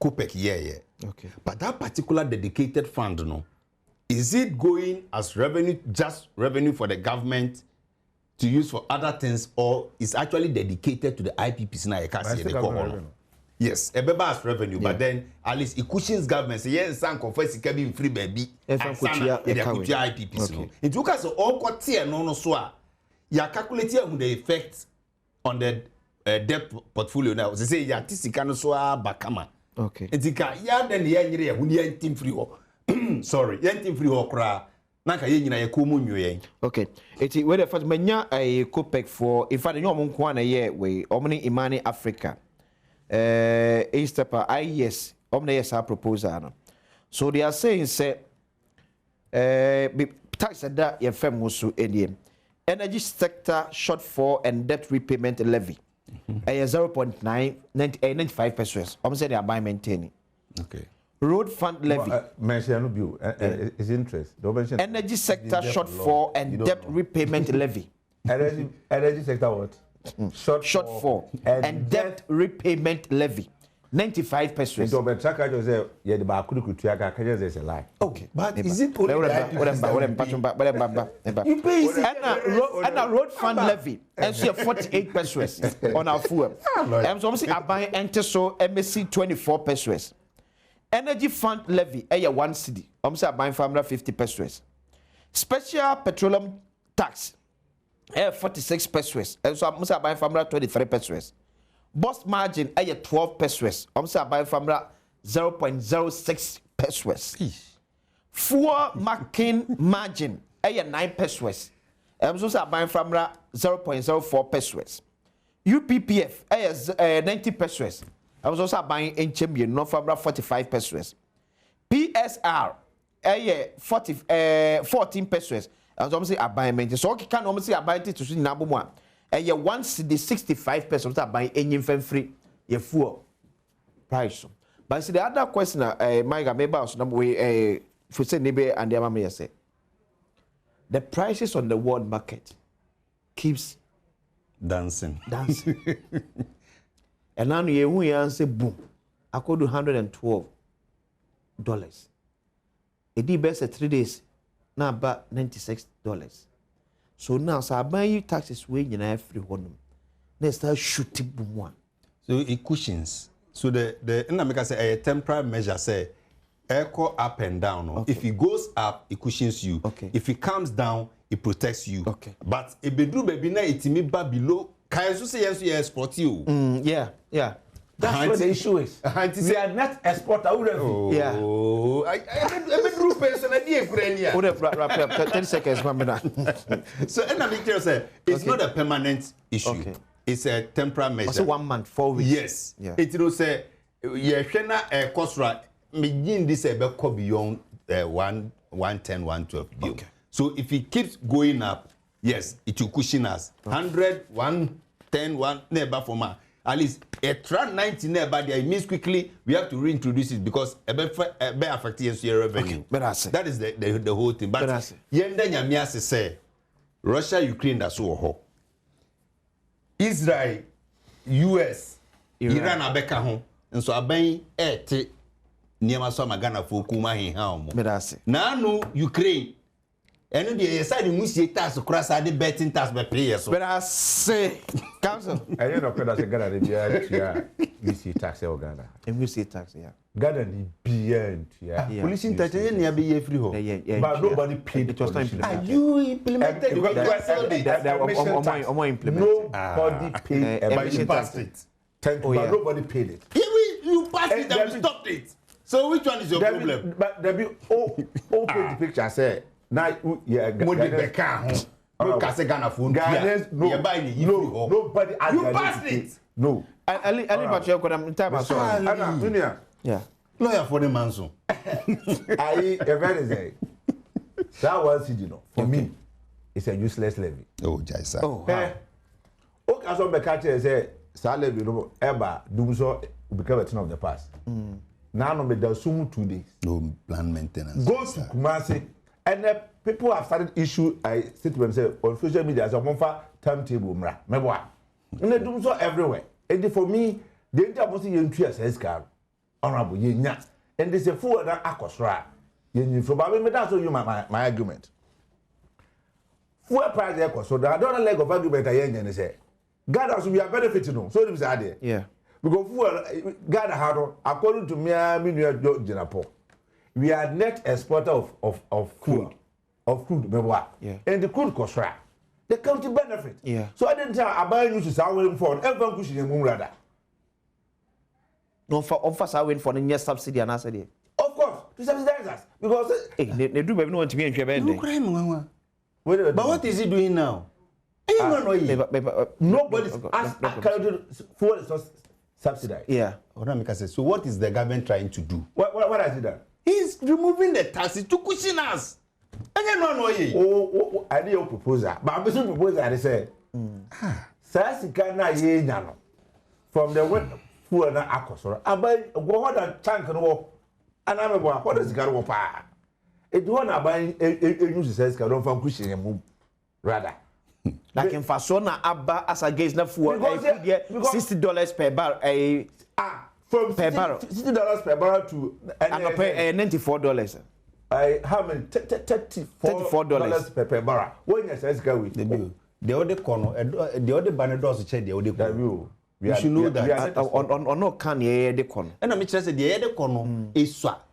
Kopek yeah. Okay. But that particular dedicated fund, no, is it going as revenue, just revenue for the government to use for other things, or is actually dedicated to the IPPs now? Yes, a baby as revenue, but then at least it cushions government. Say yes, some confess it be free baby. And some IPPs. No, it took us all quarter no so. You calculate the effect on the debt portfolio now. They say ya tisika no so bakama. Okay. Etika ya den ya nyire ya huni yantim free ho. Sorry, yantim free ho kra. Na ka ye nyina ye ko mu nwe. Okay. Eti we the first manya a Kopek for in fact nyom nko na ye we omni Imani Africa. Easter yes, omni yes our proposal no. So they are saying say tax that ye fem musu ediem. Energy sector shortfall and debt repayment levy. 0.95%. I'm saying they are by maintaining. Okay. Road fund levy. Mention bill is interest. Energy sector shortfall and debt repayment levy. Energy sector what? Shortfall and debt repayment levy. 95%. So but track just say yeah the bakuru kutuaka can just say lie. Okay. But is it only you pay and a road fund levy and so 48% on our fuel. And so I buy enter so MSC 24%. Energy fund levy 1 cedi. I buy family 50%. Special petroleum tax 46%. And so I buy family 23%. Boss margin 12%. I'm saying buy from 0.06%. Fuel marking margin 9%. I'm saying buy from 0.04%. UPPF 90%. I was also buying in champion no from 45%. PSR 14%. I was saying I buy maintenance. So can almost say I buy it to see number one. And you once the 65% that buy any free your fuel price. But see the other question, my maybe also number way for say neighbor and the mama say the prices on the world market keeps Dancing. And now you answer boom. I could do $112. It did best at 3 days. Now about $96. So now so I buy you taxes way in every one. Next start shooting boom one. So it cushions. So the Namika say a temporary measure say echo up and down. Okay. If it goes up, it cushions you. Okay. If it comes down, it protects you. Okay. But if bedru baby na itimi ba below, can you say yes you export you? Yeah. That's what the issue is. We are not exporter. Yeah. Oh, I bedru person na die kurania. Wrap up 10 seconds mamina. So Namika say it's not a permanent issue. Okay. It's a temporary measure. Also 1 month, 4 weeks. Yes. Yeah. It will say hwena kosra begin this be beyond 110 112. Okay. So if it keeps going up, yes, it will cushion us. 100 110 1 never for ma. At least a trend 90 never there. It means quickly we have to reintroduce it because be affecting your revenue. Okay. But I say that is the whole thing. But yenda nyamia say Russia Ukraine that's so Israel, US, Iran abeka ho. Nso aban ete niema so magana fo kuma he ha omo. Na no Ukraine. Eno de yesa de musie tax krasa de betting tax be pay so. But I say council. I don't know whether say Ghana de bia musie tax e Ghana. Musie tax yeah. Ghana ni bia ntia. Police intelligence ne be ye free ho. But nobody paid it was not implemented. Are you implemented Nobody paid but you passed it. But nobody paid it. You passed it and we stopped it. So which one is your problem? But there be paid the picture say now yeah Modi beka ho. No kase Ghana phone. Nobody you passed it. No. Ali Patrick could have time as well. Yeah. Lawyer for the manso. I very say that was you know for me it's a useless levy. Oh Jaisa. Oh. Wow. Okay, so be catch say that levy no ever do so become a thing of the past. Now no be there soon 2 days. No plan maintenance. Go to Kumasi and people have started issue a statement say on social media as a monfa timetable mra. Meboa. And they do so everywhere. And for me the entire you entry as car honorable yenya. And they say for that akosra. Yen from me that's you my argument. Fuel price there so the other leg of argument I yen say God has we are benefiting no. So this are there. Yeah. Because fuel God had according to me Jinapo. We are net exporter of food. Of crude, yeah. And the crude cost right. The country benefit. Yeah. So I didn't tell I buy you to our phone. Everyone pushing a moon rather. No for offers I win for the next subsidy and answer there. Of course, to subsidize us because they do baby no want to be in Quebec. But what is he doing now? Nobody's fuel is not subsidized. Yeah. So what is the government trying to do? What has he done? He's removing the taxes to cushion us. Oh, I need a proposal. But I'm going to propose I say, Sassicana ye nano from the wet fuel na akosora. I buy what a tank and walk. And I'm about what is got wapa. It one I buy a use says can from cushion and move rather. Like in Fasona Abba as against the fuel $60 per barrel. From per barrel. $60 per barrel to and pay $94. I have $34 per barrel. When you say go the other corner, the other banner does check the other corner. You should know that. On no can ye the corner. And I'm interested the other corner is swap.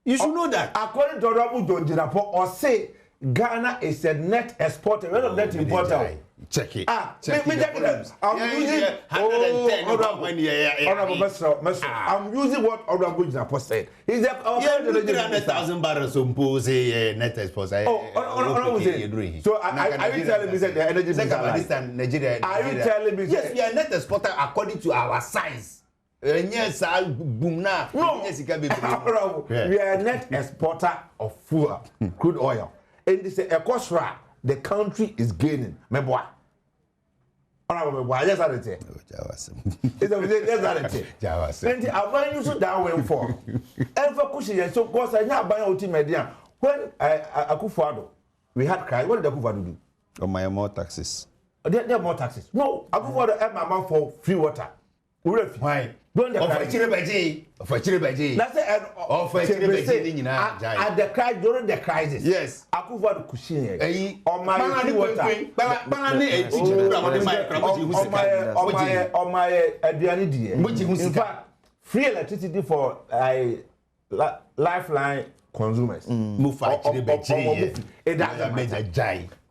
You should know that. According to Rabu John Jinapo or say Ghana is a net exporter, not a net importer. Check it. Check it. I'm using 110. I'm using what Honorable Jinapo said. He's a 300,000 barrels of net exporter. So are you telling me that the energy second Nigeria? Are you telling me yes, we are net exporter according to our size? Yes, boom now. No, we are a net exporter of fuel, crude oil. And this is a cost rate. The country is gaining. Me boy. I just had it. It's a just had it. And I want you to down when for. And for cushion, so course I now buy ultimate. When Akufo-Addo, we had cried. What did Akufo-Addo do? Or my more taxes. There are more taxes. No, I go for the amount for free water. Why? Don't the Of a chile by That's it. Of a chile At the crisis, during the crisis. Yes. I go for the cushion. On my free water. On my in fact, free electricity for lifeline consumers. Move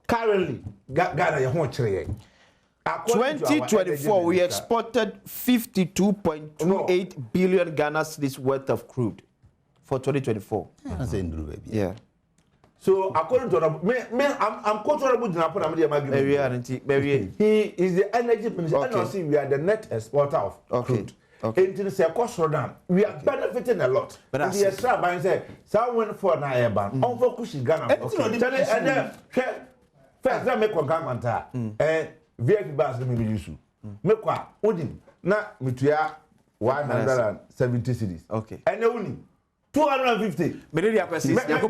currently, Ghana, you won't trade. 2024, we exported 52.28 billion Ghana cedis worth of crude for 2024. Yeah. So according to I'm comfortable he is the energy minister. Okay. We are the net exporter of crude. Okay. Into the cost down, we are benefiting a lot. But the extra buying say, someone for an air ban, on focus in Ghana. And then first, I make one comment. VIP bars me use. Make one, Odin, not Mutua 170 cities. Okay. And only 250. Media person, Adom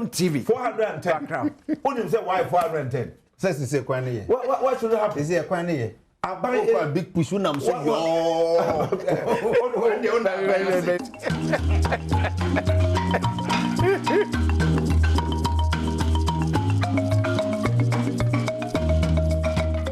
TV. 410. Odin say why 410? Says the Sequani. What should happen? Is there a Quani? I buy a big push on them. So, oh,